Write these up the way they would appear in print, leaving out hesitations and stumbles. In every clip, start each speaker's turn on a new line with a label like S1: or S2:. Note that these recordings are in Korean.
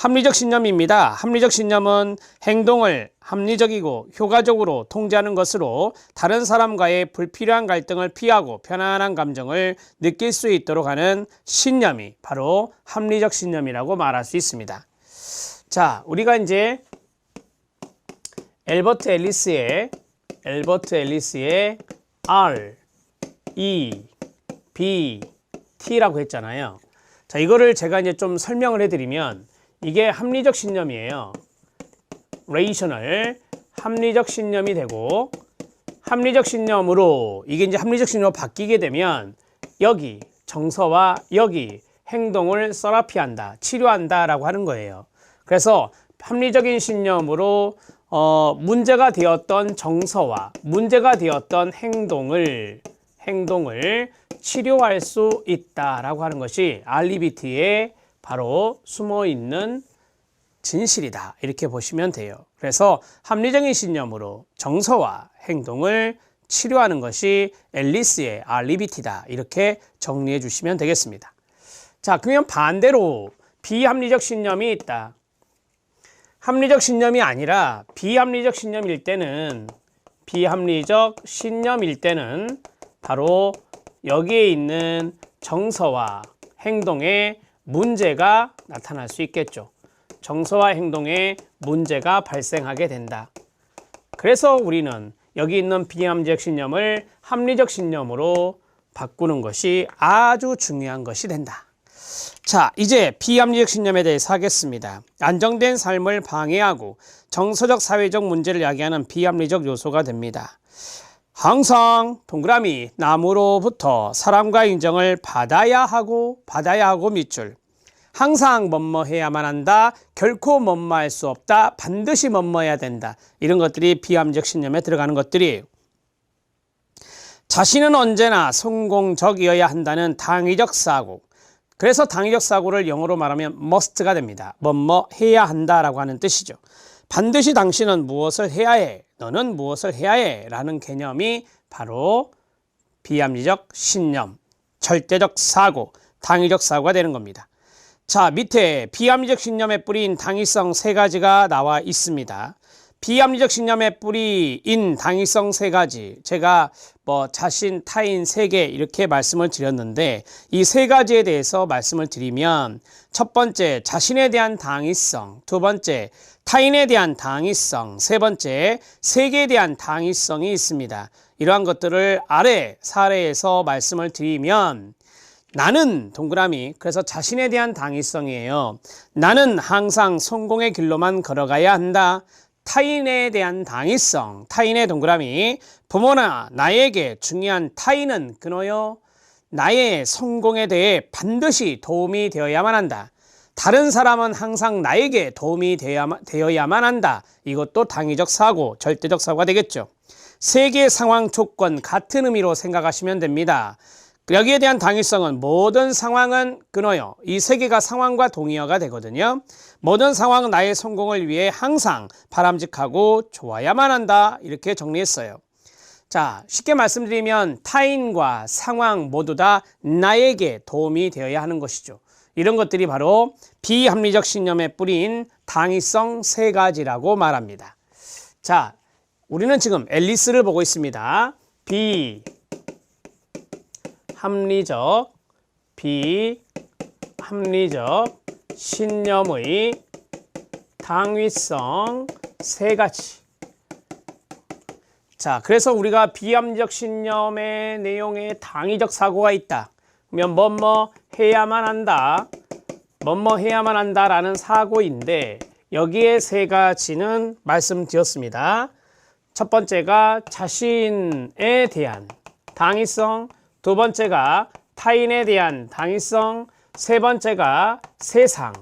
S1: 합리적 신념입니다. 합리적 신념은 행동을 합리적이고 효과적으로 통제하는 것으로 다른 사람과의 불필요한 갈등을 피하고 편안한 감정을 느낄 수 있도록 하는 신념이 바로 합리적 신념이라고 말할 수 있습니다. 자, 우리가 이제 엘버트 앨리스의 R, E, B, T라고 했잖아요. 자, 이거를 제가 이제 좀 설명을 해드리면 이게 합리적 신념이에요. rational, 합리적 신념이 되고, 합리적 신념으로 이게 이제 합리적 신념으로 바뀌게 되면 여기 정서와 여기 행동을 세라피한다, 치료한다라고 하는 거예요. 그래서 합리적인 신념으로 문제가 되었던 정서와 문제가 되었던 행동을 치료할 수 있다라고 하는 것이 REBT에 바로 숨어있는 진실이다, 이렇게 보시면 돼요. 그래서 합리적인 신념으로 정서와 행동을 치료하는 것이 앨리스의 REBT다, 이렇게 정리해 주시면 되겠습니다. 자, 그러면 반대로 비합리적 신념이 있다. 합리적 신념이 아니라 비합리적 신념일 때는 바로 여기에 있는 정서와 행동에 문제가 나타날 수 있겠죠. 정서와 행동에 문제가 발생하게 된다. 그래서 우리는 여기 있는 비합리적 신념을 합리적 신념으로 바꾸는 것이 아주 중요한 것이 된다. 자, 이제 비합리적 신념에 대해서 하겠습니다. 안정된 삶을 방해하고 정서적 사회적 문제를 야기하는 비합리적 요소가 됩니다. 항상 동그라미 남으로부터 사랑과 인정을 받아야 하고 밑줄. 항상 뭐뭐해야만 한다. 결코 뭐뭐할 수 없다. 반드시 뭐뭐해야 된다. 이런 것들이 비합리적 신념에 들어가는 것들이에요. 자신은 언제나 성공적이어야 한다는 당위적 사고. 그래서 당위적 사고를 영어로 말하면 must가 됩니다. 뭐뭐 해야 한다라고 하는 뜻이죠. 반드시 당신은 무엇을 해야 해, 너는 무엇을 해야 해 라는 개념이 바로 비합리적 신념, 절대적 사고, 당위적 사고가 되는 겁니다. 자, 밑에 비합리적 신념의 뿌리인 당위성 세 가지가 나와 있습니다. 비합리적 신념의 뿌리인 당위성 세 가지, 제가 자신, 타인, 세계 이렇게 말씀을 드렸는데 이 세 가지에 대해서 말씀을 드리면 첫 번째, 자신에 대한 당위성, 두 번째, 타인에 대한 당위성, 세 번째, 세계에 대한 당위성이 있습니다. 이러한 것들을 아래 사례에서 말씀을 드리면 나는 동그라미, 그래서 자신에 대한 당위성이에요. 나는 항상 성공의 길로만 걸어가야 한다. 타인에 대한 당위성, 타인의 동그라미, 부모나 나에게 중요한 타인은 그노요. 나의 성공에 대해 반드시 도움이 되어야만 한다. 다른 사람은 항상 나에게 도움이 되어야만 한다. 이것도 당위적 사고, 절대적 사고가 되겠죠. 세계 상황 조건 같은 의미로 생각하시면 됩니다. 여기에 대한 당위성은 모든 상황은 그노요. 이 세 개가 상황과 동의어가 되거든요. 모든 상황은 나의 성공을 위해 항상 바람직하고 좋아야만 한다. 이렇게 정리했어요. 자, 쉽게 말씀드리면 타인과 상황 모두 다 나에게 도움이 되어야 하는 것이죠. 이런 것들이 바로 비합리적 신념의 뿌리인 당위성 세 가지라고 말합니다. 자, 우리는 지금 앨리스를 보고 있습니다. 비합리적 신념의 당위성 세 가지. 자, 그래서 우리가 비합리적 신념의 내용에 당위적 사고가 있다. 그러면 뭐뭐 해야만 한다라는 사고인데 여기에 세 가지는 말씀드렸습니다. 첫 번째가 자신에 대한 당위성, 두 번째가 타인에 대한 당위성, 세 번째가 세상,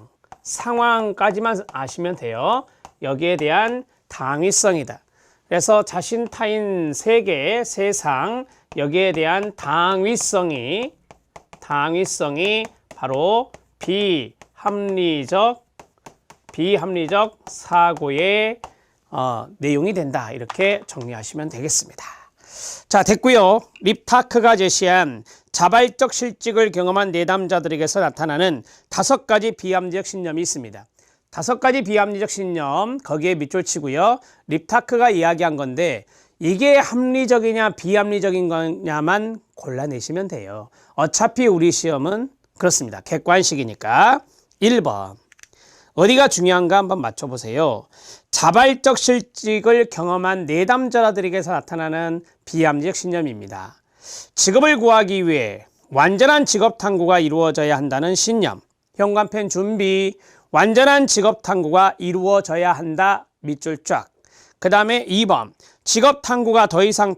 S1: 상황까지만 아시면 돼요. 여기에 대한 당위성이다. 그래서 자신, 타인, 세계, 세상, 여기에 대한 당위성이 바로 비합리적 사고의 내용이 된다. 이렇게 정리하시면 되겠습니다. 자, 됐고요. 립타크가 제시한 자발적 실직을 경험한 내담자들에게서 나타나는 5가지 비합리적 신념이 있습니다. 5가지 비합리적 신념 거기에 밑줄 치고요. 립타크가 이야기한 건데 이게 합리적이냐 비합리적인 거냐만 골라내시면 돼요. 어차피 우리 시험은 그렇습니다. 객관식이니까. 1번 어디가 중요한가 한번 맞춰보세요. 자발적 실직을 경험한 내담자들에게서 나타나는 비합리적 신념입니다. 직업을 구하기 위해 완전한 직업 탐구가 이루어져야 한다는 신념. 현관펜 준비. 완전한 직업 탐구가 이루어져야 한다. 밑줄 쫙. 그 다음에 2번 직업 탐구가 더 이상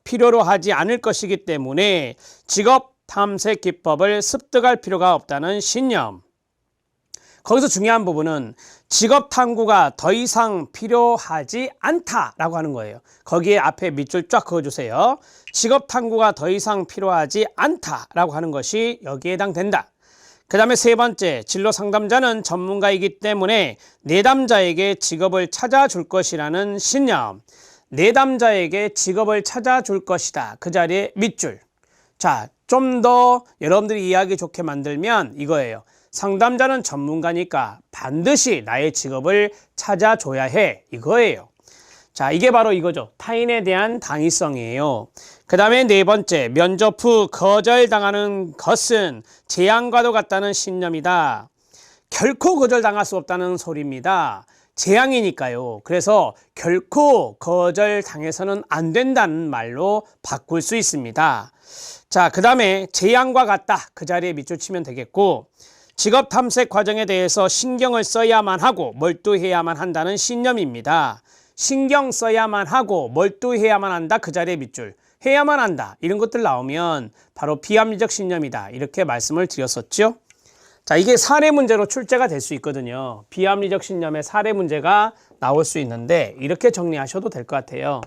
S1: 필요로 하지 않을 것이기 때문에 직업 탐색 기법을 습득할 필요가 없다는 신념. 거기서 중요한 부분은 직업 탐구가 더 이상 필요하지 않다라고 하는 거예요. 거기에 앞에 밑줄 쫙 그어주세요. 직업 탐구가 더 이상 필요하지 않다라고 하는 것이 여기에 해당된다. 그 다음에 3번째, 진로 상담자는 전문가이기 때문에 내담자에게 직업을 찾아줄 것이라는 신념. 내담자에게 직업을 찾아줄 것이다. 그 자리에 밑줄. 자, 좀 더 여러분들이 이해하기 좋게 만들면 이거예요. 상담자는 전문가니까 반드시 나의 직업을 찾아줘야 해. 이거예요. 자, 이게 바로 이거죠. 타인에 대한 당위성이에요. 그 다음에 4번째, 면접 후 거절당하는 것은 재앙과도 같다는 신념이다. 결코 거절당할 수 없다는 소리입니다. 재앙이니까요. 그래서 결코 거절당해서는 안 된다는 말로 바꿀 수 있습니다. 자, 그 다음에 재앙과 같다. 그 자리에 밑줄 치면 되겠고, 직업 탐색 과정에 대해서 신경을 써야만 하고 몰두해야만 한다는 신념입니다. 신경 써야만 하고 몰두해야만 한다. 그 자리에 밑줄. 해야만 한다. 이런 것들 나오면 바로 비합리적 신념이다. 이렇게 말씀을 드렸었죠. 자, 이게 사례 문제로 출제가 될 수 있거든요. 비합리적 신념의 사례 문제가 나올 수 있는데 이렇게 정리하셔도 될 것 같아요.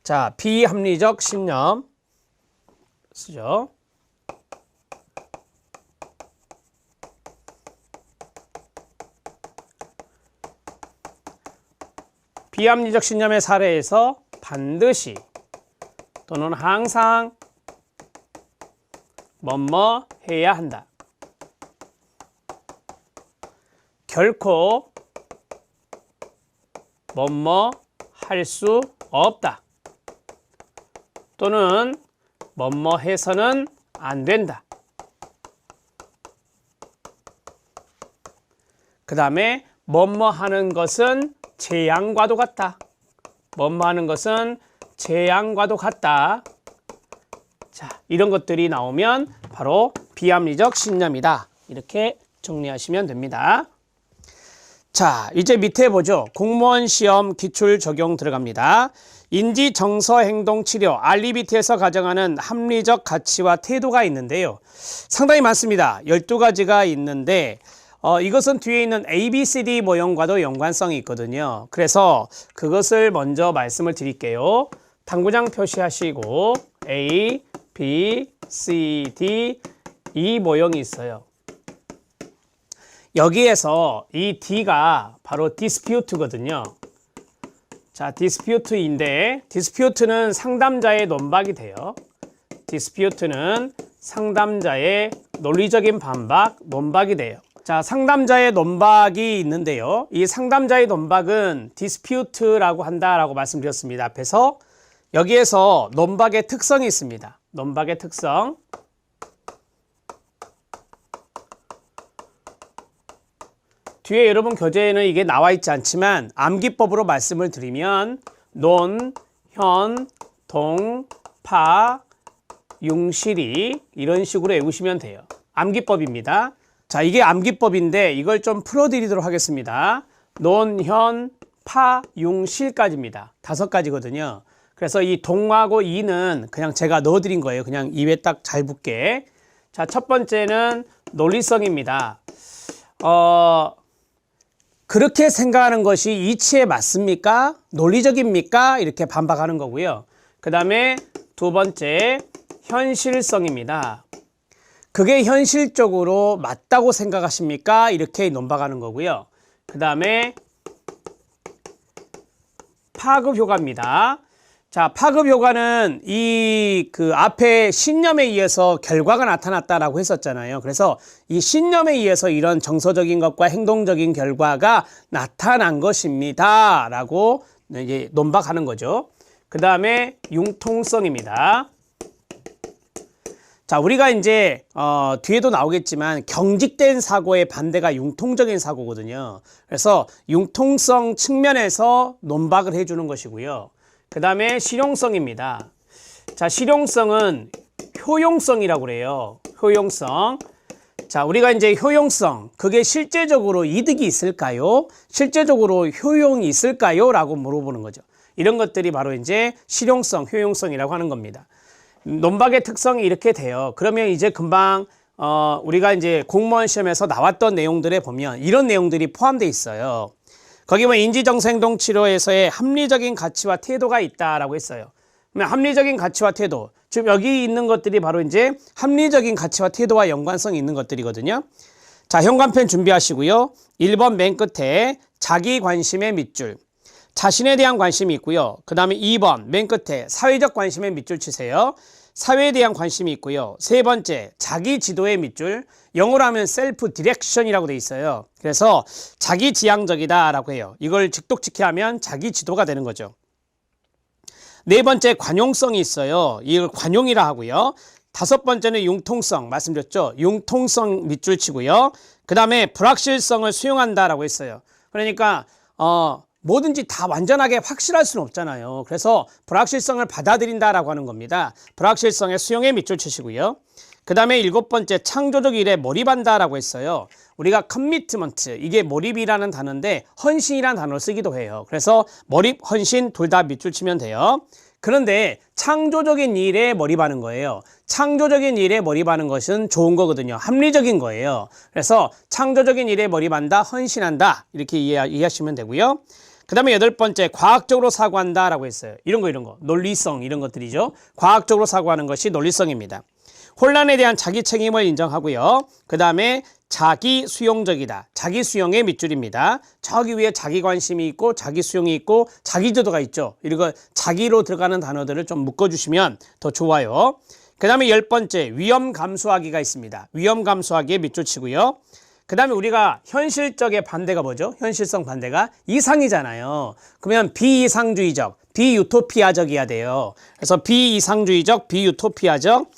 S1: 자, 비합리적 신념 쓰죠. 비합리적 신념의 사례에서 반드시 또는 항상 뭐뭐 해야 한다. 결코 뭐뭐 할 수 없다. 또는 뭐뭐 해서는 안 된다. 그 다음에 뭐뭐 하는 것은 재앙과도 같다. 뭐뭐 하는 것은 재앙과도 같다. 자, 이런 것들이 나오면 바로 비합리적 신념이다. 이렇게 정리하시면 됩니다. 자, 이제 밑에 보죠. 공무원 시험 기출 적용 들어갑니다. 인지 정서 행동 치료 REBT에서 가정하는 합리적 가치와 태도가 있는데요. 상당히 많습니다. 12가지가 있는데 이것은 뒤에 있는 ABCD 모형과도 연관성이 있거든요. 그래서 그것을 먼저 말씀을 드릴게요. 당구장 표시하시고 A, B, C, D 이 모형이 있어요. 여기에서 이 D가 바로 디스퓨트거든요. 자, 디스퓨트인데 디스퓨트는 상담자의 논박이 돼요. 디스퓨트는 상담자의 논리적인 반박, 논박이 돼요. 자, 상담자의 논박이 있는데요. 이 상담자의 논박은 디스퓨트라고 한다라고 말씀드렸습니다. 앞에서 여기에서 논박의 특성이 있습니다. 논박의 특성. 뒤에 여러분 교재에는 이게 나와 있지 않지만 암기법으로 말씀을 드리면 논, 현, 동, 파, 융실이 이런 식으로 외우시면 돼요. 암기법입니다. 자, 이게 암기법인데 이걸 좀 풀어드리도록 하겠습니다. 논, 현, 파, 융, 실까지입니다. 5가지거든요. 그래서 이 동하고 이는 그냥 제가 넣어드린 거예요. 그냥 입에 딱 잘 붙게. 자, 첫 번째는 논리성입니다. 그렇게 생각하는 것이 이치에 맞습니까? 논리적입니까? 이렇게 반박하는 거고요. 그 다음에 2번째, 현실성입니다. 그게 현실적으로 맞다고 생각하십니까? 이렇게 논박하는 거고요. 그 다음에 파급 효과입니다. 자, 파급 효과는 그 앞에 신념에 의해서 결과가 나타났다라고 했었잖아요. 그래서 이 신념에 의해서 이런 정서적인 것과 행동적인 결과가 나타난 것입니다. 라고 이제 논박하는 거죠. 그 다음에 융통성입니다. 자, 우리가 이제 뒤에도 나오겠지만 경직된 사고의 반대가 융통적인 사고거든요. 그래서 융통성 측면에서 논박을 해주는 것이고요. 그 다음에 실용성입니다. 자, 실용성은 효용성이라고 그래요. 효용성. 자, 우리가 이제 효용성, 그게 실제적으로 이득이 있을까요? 실제적으로 효용이 있을까요? 라고 물어보는 거죠. 이런 것들이 바로 이제 실용성, 효용성이라고 하는 겁니다. 논박의 특성이 이렇게 돼요. 그러면 이제 금방 우리가 이제 공무원 시험에서 나왔던 내용들에 보면 이런 내용들이 포함되어 있어요. 거기 보면 인지정서행동치료에서의 합리적인 가치와 태도가 있다라고 했어요. 그러면 합리적인 가치와 태도, 즉 여기 있는 것들이 바로 이제 합리적인 가치와 태도와 연관성이 있는 것들이거든요. 자, 현관펜 준비하시고요. 1번 맨 끝에 자기 관심의 밑줄, 자신에 대한 관심이 있고요. 그 다음에 2번 맨 끝에 사회적 관심의 밑줄 치세요. 사회에 대한 관심이 있고요. 세 번째, 자기 지도의 밑줄, 영어로 하면 셀프 디렉션이라고 돼 있어요. 그래서 자기 지향적이다라고 해요. 이걸 직독직해 하면 자기 지도가 되는 거죠. 네 번째, 관용성이 있어요. 이걸 관용이라 하고요. 다섯 번째는 융통성, 말씀드렸죠. 융통성 밑줄 치고요. 그 다음에 불확실성을 수용한다라고 했어요. 그러니까 뭐든지 다 완전하게 확실할 수는 없잖아요. 그래서 불확실성을 받아들인다라고 하는 겁니다. 불확실성의 수용에 밑줄 치시고요. 그 다음에 일곱 번째, 창조적 일에 몰입한다라고 했어요. 우리가 커미트먼트, 이게 몰입이라는 단어인데 헌신이라는 단어를 쓰기도 해요. 그래서 몰입, 헌신 둘 다 밑줄 치면 돼요. 그런데 창조적인 일에 몰입하는 거예요. 창조적인 일에 몰입하는 것은 좋은 거거든요. 합리적인 거예요. 그래서 창조적인 일에 몰입한다, 헌신한다, 이렇게 이해하시면 되고요. 그 다음에 여덟 번째, 과학적으로 사고한다 라고 했어요. 이런 거 논리성, 이런 것들이죠. 과학적으로 사고하는 것이 논리성입니다. 혼란에 대한 자기 책임을 인정하고요. 그 다음에 자기 수용적이다. 자기 수용의 밑줄입니다. 저기 위에 자기 관심이 있고 자기 수용이 있고 자기 지도가 있죠. 이거 자기로 들어가는 단어들을 좀 묶어주시면 더 좋아요. 그 다음에 열 번째, 위험 감수하기가 있습니다. 위험 감수하기에 밑줄 치고요. 그 다음에 우리가 현실적의 반대가 뭐죠? 현실성 반대가 이상이잖아요. 그러면 비이상주의적, 비유토피아적이어야 돼요. 그래서 비이상주의적, 비유토피아적,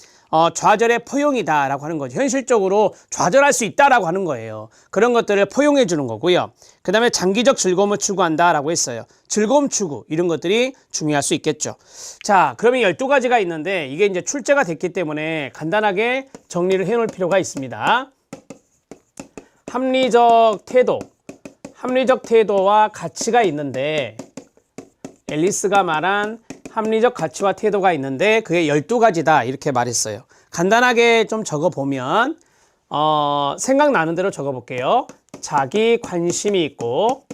S1: 좌절의 포용이다 라고 하는 거죠. 현실적으로 좌절할 수 있다라고 하는 거예요. 그런 것들을 포용해 주는 거고요. 그 다음에 장기적 즐거움을 추구한다 라고 했어요. 즐거움 추구, 이런 것들이 중요할 수 있겠죠. 자, 그러면 12가지가 있는데 이게 이제 출제가 됐기 때문에 간단하게 정리를 해 놓을 필요가 있습니다. 합리적 태도, 합리적 태도와 가치가 있는데 앨리스가 말한 합리적 가치와 태도가 있는데 그게 12가지다 이렇게 말했어요. 간단하게 좀 적어보면 생각나는 대로 적어볼게요. 자기 관심이 있고,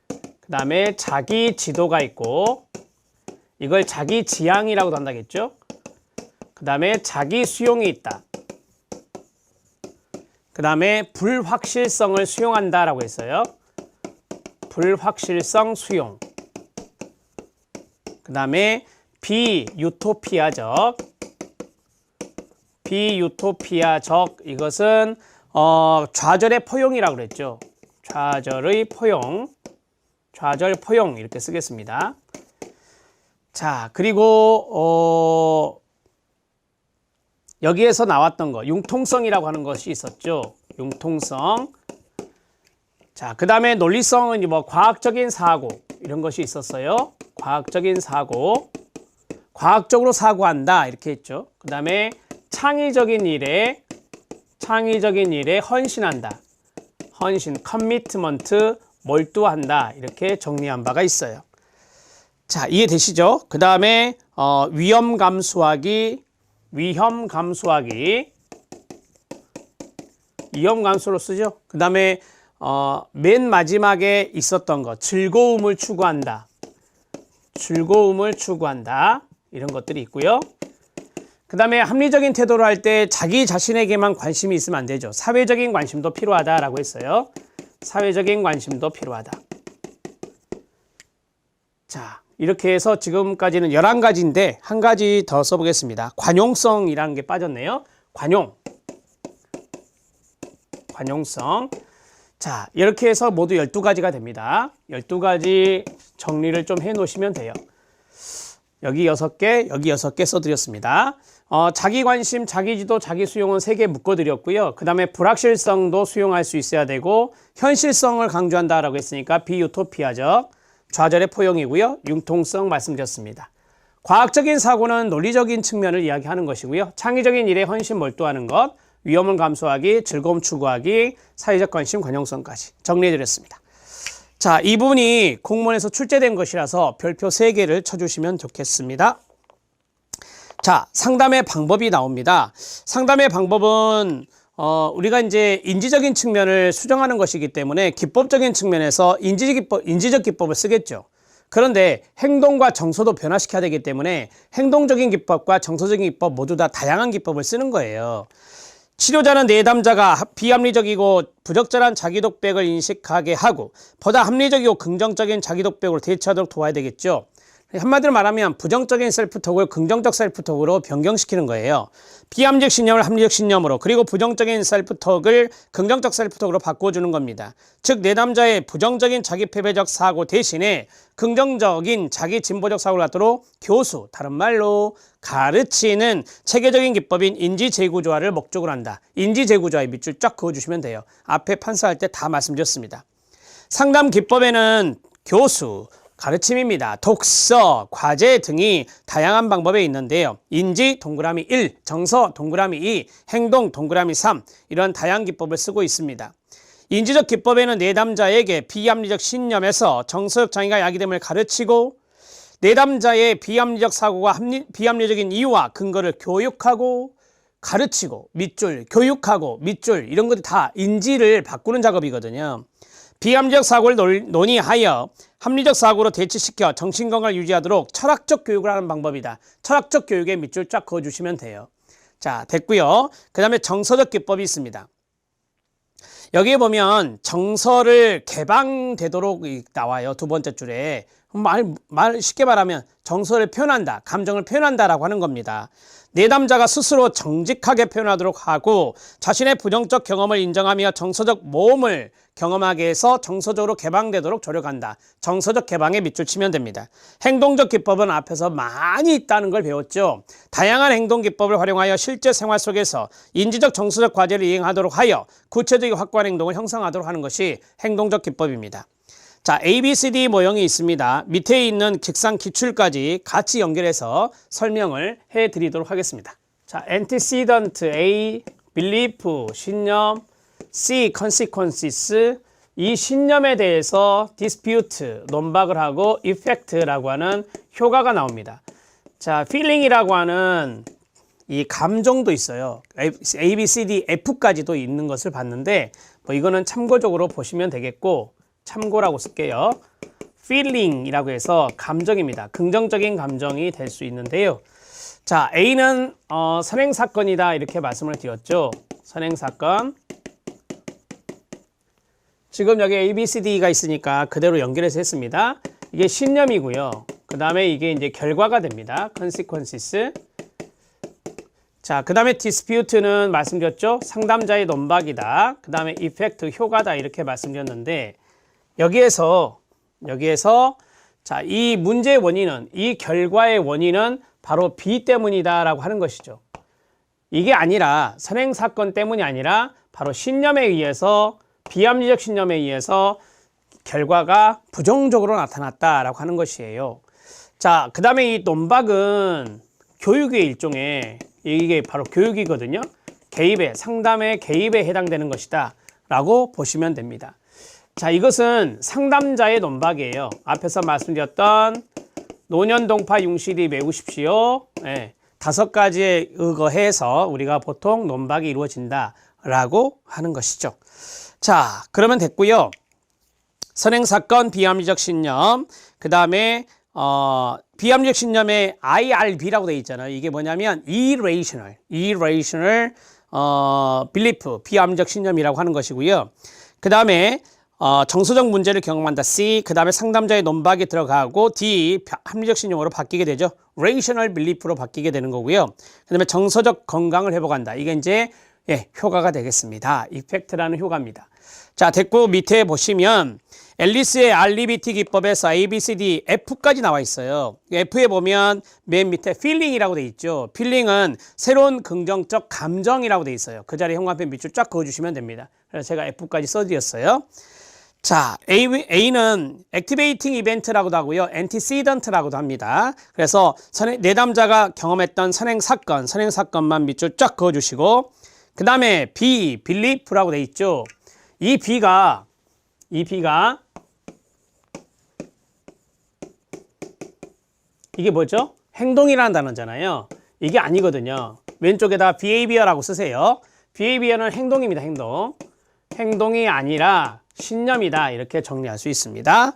S1: 그 다음에 자기 지도가 있고, 이걸 자기 지향이라고도 한다겠죠. 그 다음에 자기 수용이 있다. 그 다음에 불확실성을 수용한다라고 했어요. 불확실성 수용. 그 다음에 비유토피아적. 비유토피아적, 이것은 좌절의 포용이라고 그랬죠. 좌절의 포용. 좌절 포용 이렇게 쓰겠습니다. 자, 그리고 여기에서 나왔던 거 융통성이라고 하는 것이 있었죠. 융통성. 자, 그 다음에 논리성은 뭐 과학적인 사고 이런 것이 있었어요. 과학적인 사고, 과학적으로 사고한다 이렇게 했죠. 그 다음에 창의적인 일에 헌신한다. 헌신, 커미트먼트, 몰두한다 이렇게 정리한 바가 있어요. 자, 이해되시죠? 그 다음에 위험 감수하기, 위험 감수로 쓰죠. 그 다음에 맨 마지막에 있었던 거 즐거움을 추구한다. 즐거움을 추구한다. 이런 것들이 있고요. 그 다음에 합리적인 태도를 할 때 자기 자신에게만 관심이 있으면 안 되죠. 사회적인 관심도 필요하다라고 했어요. 사회적인 관심도 필요하다. 자, 이렇게 해서 지금까지는 11가지인데 한 가지 더 써보겠습니다. 관용성이라는 게 빠졌네요. 관용성. 자, 이렇게 해서 모두 12가지가 됩니다. 12가지 정리를 좀 해 놓으시면 돼요. 여기 6개, 여기 6개 써드렸습니다. 자기 관심, 자기 지도, 자기 수용은 3개 묶어드렸고요. 그 다음에 불확실성도 수용할 수 있어야 되고, 현실성을 강조한다라고 했으니까 비유토피아적, 좌절의 포용이고요. 융통성 말씀드렸습니다. 과학적인 사고는 논리적인 측면을 이야기하는 것이고요. 창의적인 일에 헌신 몰두하는 것, 위험을 감수하기, 즐거움 추구하기, 사회적 관심, 관용성까지 정리해드렸습니다. 자, 이 부분이 공문에서 출제된 것이라서 별표 3개를 쳐주시면 좋겠습니다. 자, 상담의 방법이 나옵니다. 상담의 방법은 우리가 이제 인지적인 측면을 수정하는 것이기 때문에 기법적인 측면에서 인지적 기법을 쓰겠죠. 그런데 행동과 정서도 변화시켜야 되기 때문에 행동적인 기법과 정서적인 기법 모두 다 다양한 기법을 쓰는 거예요. 치료자는 내담자가 비합리적이고 부적절한 자기독백을 인식하게 하고 보다 합리적이고 긍정적인 자기독백으로 대처하도록 도와야 되겠죠. 한마디로 말하면 부정적인 셀프톡을 긍정적 셀프톡으로 변경시키는 거예요. 비합리적 신념을 합리적 신념으로, 그리고 부정적인 셀프톡을 긍정적 셀프톡으로 바꿔주는 겁니다. 즉 내담자의 부정적인 자기패배적 사고 대신에 긍정적인 자기 진보적 사고를 갖도록 교수, 다른 말로 가르치는 체계적인 기법인 인지재구조화를 목적으로 한다. 인지재구조화의 밑줄 쫙 그어주시면 돼요. 앞에 판서할 때 다 말씀드렸습니다. 상담 기법에는 교수, 가르침입니다. 독서, 과제 등이 다양한 방법에 있는데요. 인지 동그라미 1, 정서 동그라미 2, 행동 동그라미 3 이런 다양한 기법을 쓰고 있습니다. 인지적 기법에는 내담자에게 비합리적 신념에서 정서적 장애가 야기됨을 가르치고 내담자의 비합리적 사고가 비합리적인 이유와 근거를 교육하고 가르치고 밑줄, 교육하고 밑줄 이런 것들이 다 인지를 바꾸는 작업이거든요. 비합리적 사고를 논의하여 합리적 사고로 대치시켜 정신건강을 유지하도록 철학적 교육을 하는 방법이다. 철학적 교육에 밑줄 쫙 그어주시면 돼요. 자, 됐고요. 그 다음에 정서적 기법이 있습니다. 여기에 보면 정서를 개방되도록 나와요. 두 번째 줄에. 쉽게 말하면 정서를 표현한다, 감정을 표현한다라고 하는 겁니다. 내담자가 스스로 정직하게 표현하도록 하고 자신의 부정적 경험을 인정하며 정서적 모험을 경험하게 해서 정서적으로 개방되도록 조력한다. 정서적 개방에 밑줄 치면 됩니다. 행동적 기법은 앞에서 많이 있다는 걸 배웠죠. 다양한 행동 기법을 활용하여 실제 생활 속에서 인지적 정서적 과제를 이행하도록 하여 구체적이고 확고한 행동을 형성하도록 하는 것이 행동적 기법입니다. 자, A, B, C, D 모형이 있습니다. 밑에 있는 직상 기출까지 같이 연결해서 설명을 해드리도록 하겠습니다. 자, antecedent A, belief, 신념, C, consequences, 이 신념에 대해서 dispute, 논박을 하고 effect라고 하는 효과가 나옵니다. 자, feeling이라고 하는 이 감정도 있어요. A, B, C, D, F까지도 있는 것을 봤는데 뭐 이거는 참고적으로 보시면 되겠고 참고라고 쓸게요. feeling이라고 해서 감정입니다. 긍정적인 감정이 될 수 있는데요. 자, A는 선행사건이다 이렇게 말씀을 드렸죠. 선행사건. 지금 여기 A, B, C, D가 있으니까 그대로 연결해서 했습니다. 이게 신념이고요. 그 다음에 이게 이제 결과가 됩니다. consequences. 자, 그 다음에 dispute는 말씀드렸죠. 상담자의 논박이다. 그 다음에 effect, 효과다 이렇게 말씀드렸는데 여기에서 자, 이 문제의 원인은, 이 결과의 원인은 바로 B 때문이다라고 하는 것이죠. 이게 아니라 선행사건 때문이 아니라 바로 신념에 의해서, 비합리적 신념에 의해서 결과가 부정적으로 나타났다라고 하는 것이에요. 자, 그 다음에 이 논박은 교육의 일종의, 이게 바로 교육이거든요. 상담의 개입에 해당되는 것이다 라고 보시면 됩니다. 자, 이것은 상담자의 논박이에요. 앞에서 말씀드렸던 노년동파 융실이 외우십시오. 5가지에 의거해서 우리가 보통 논박이 이루어진다라고 하는 것이죠. 자, 그러면 됐고요. 선행사건, 비합리적 신념, 그 다음에 비합리적 신념에 IRB라고 되어 있잖아요. 이게 뭐냐면 irrational belief, 비합리적 신념이라고 하는 것이고요. 그 다음에 정서적 문제를 경험한다. C. 그 다음에 상담자의 논박이 들어가고 D. 합리적 신용으로 바뀌게 되죠. rational belief로 바뀌게 되는 거고요. 그 다음에 정서적 건강을 회복한다. 이게 이제 효과가 되겠습니다. 이펙트라는 효과입니다. 자, 됐고 밑에 보시면 앨리스의 RBT 기법에서 A, B, C, D, F까지 나와 있어요. F에 보면 맨 밑에 feeling이라고 돼 있죠. feeling은 새로운 긍정적 감정이라고 돼 있어요. 그 자리에 형광펜 밑줄 쫙 그어주시면 됩니다. 그래서 제가 F까지 써드렸어요. 자, A는 activating event라고도 하고요. antecedent라고도 합니다. 그래서 내담자가 경험했던 선행 사건만 밑줄 쫙 그어주시고, 그 다음에 B, belief라고 돼 있죠. 이 B가 이게 뭐죠? 행동이라는 단어잖아요. 이게 아니거든요. 왼쪽에다 behavior라고 쓰세요. behavior는 행동입니다. 행동이 아니라 신념이다. 이렇게 정리할 수 있습니다.